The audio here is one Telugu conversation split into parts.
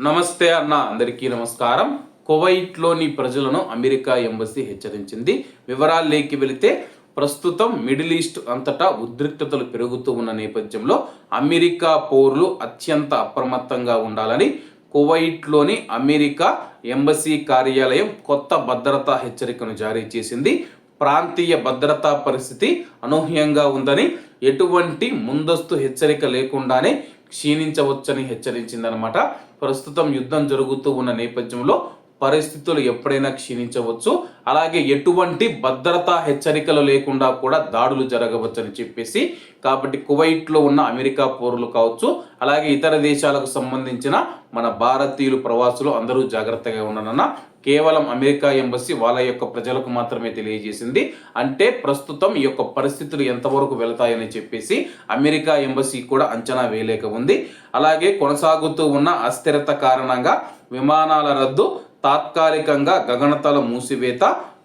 నమస్తే అన్న, అందరికీ నమస్కారం. కువైట్లోని ప్రజలను అమెరికా ఎంబసీ హెచ్చరించింది. వివరాల్లోకి వెళితే ప్రస్తుతం మిడిల్ ఈస్ట్ అంతటా ఉద్రిక్తతలు పెరుగుతూ ఉన్న నేపథ్యంలో అమెరికా పౌరులు అత్యంత అప్రమత్తంగా ఉండాలని కువైట్లోని అమెరికా ఎంబసీ కార్యాలయం కొత్త భద్రతా హెచ్చరికను జారీ చేసింది. ప్రాంతీయ భద్రతా పరిస్థితి అనూహ్యంగా ఉందని, ఎటువంటి ముందస్తు హెచ్చరిక లేకుండానే క్షీణించవచ్చని హెచ్చరించిందనమాట. ప్రస్తుతం యుద్ధం జరుగుతూ ఉన్న నేపథ్యంలో పరిస్థితులు ఎప్పుడైనా క్షీణించవచ్చు, అలాగే ఎటువంటి భద్రతా హెచ్చరికలు లేకుండా కూడా దాడులు జరగవచ్చని చెప్పేసి, కాబట్టి కువైట్లో ఉన్న అమెరికా పౌరులు కావచ్చు, అలాగే ఇతర దేశాలకు సంబంధించిన మన భారతీయులు ప్రవాసులు అందరూ జాగ్రత్తగా ఉండనన్న కేవలం అమెరికా ఎంబసీ వాళ్ళ యొక్క ప్రజలకు మాత్రమే తెలియజేసింది. అంటే ప్రస్తుతం ఈ యొక్క పరిస్థితులు ఎంతవరకు వెళతాయని చెప్పేసి అమెరికా ఎంబసీ కూడా అంచనా వేయలేక ఉంది. అలాగే కొనసాగుతూ ఉన్న అస్థిరత కారణంగా విమానాల రద్దు, తాత్కాలికంగా గగనతల మూసివేత,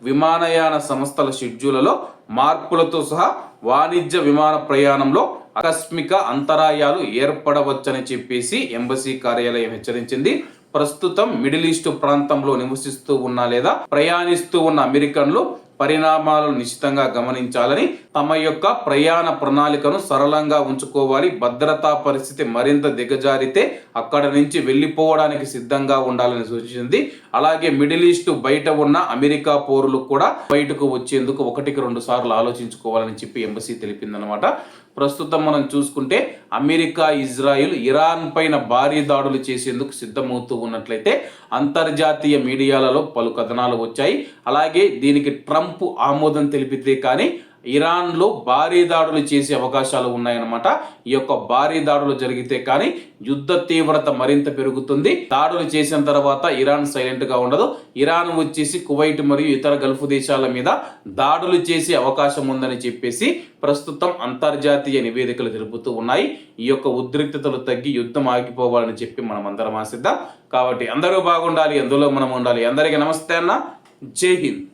విమానయాన సంస్థల షెడ్యూళ్లలో మార్పులతో సహా వాణిజ్య విమాన ప్రయాణంలో ఆకస్మిక అంతరాయాలు ఏర్పడవచ్చని చెప్పేసి ఎంబసీ కార్యాలయం హెచ్చరించింది. ప్రస్తుతం మిడిల్ ఈస్ట్ ప్రాంతంలో నివసిస్తూ ఉన్న లేదా ప్రయాణిస్తూ ఉన్న అమెరికన్లు పరిణామాలను నిశ్చితంగా గమనించాలని, తమ యొక్క ప్రయాణ ప్రణాళికను సరళంగా ఉంచుకోవాలి, భద్రతా పరిస్థితి మరింత దిగజారితే అక్కడ నుంచి వెళ్ళిపోవడానికి సిద్ధంగా ఉండాలని సూచించింది. అలాగే మిడిల్ ఈస్ట్ బయట ఉన్న అమెరికా పౌరులు కూడా బయటకు వచ్చేందుకు 1-2 సార్లు ఆలోచించుకోవాలని చెప్పి ఎంబసీ తెలిపిందనమాట. ప్రస్తుతం మనం చూసుకుంటే అమెరికా, ఇజ్రాయిల్ ఇరాన్ పైన భారీ దాడులు చేసేందుకు సిద్ధమవుతూ ఉన్నట్లయితే అంతర్జాతీయ మీడియాలలో పలు కథనాలు వచ్చాయి. అలాగే దీనికి ట్రంప్ ఆమోదం తెలిపితే కానీ ఇరాన్లో భారీ దాడులు చేసే అవకాశాలు ఉన్నాయన్నమాట. ఈ యొక్క భారీ దాడులు జరిగితే కానీ యుద్ధ తీవ్రత మరింత పెరుగుతుంది. దాడులు చేసిన తర్వాత ఇరాన్ సైలెంట్ గా ఉండదు. ఇరాన్ వచ్చేసి కువైట్ మరియు ఇతర గల్ఫ్ దేశాల మీద దాడులు చేసే అవకాశం ఉందని చెప్పేసి ప్రస్తుతం అంతర్జాతీయ నివేదికలు తెలుపుతూ ఉన్నాయి. ఈ యొక్క ఉద్రిక్తతలు తగ్గి యుద్ధం ఆగిపోవాలని చెప్పి మనం అందరం ఆశిద్దాం. కాబట్టి అందరూ బాగుండాలి, అందులో మనం ఉండాలి. అందరికీ నమస్తే అన్న, జై హింద్.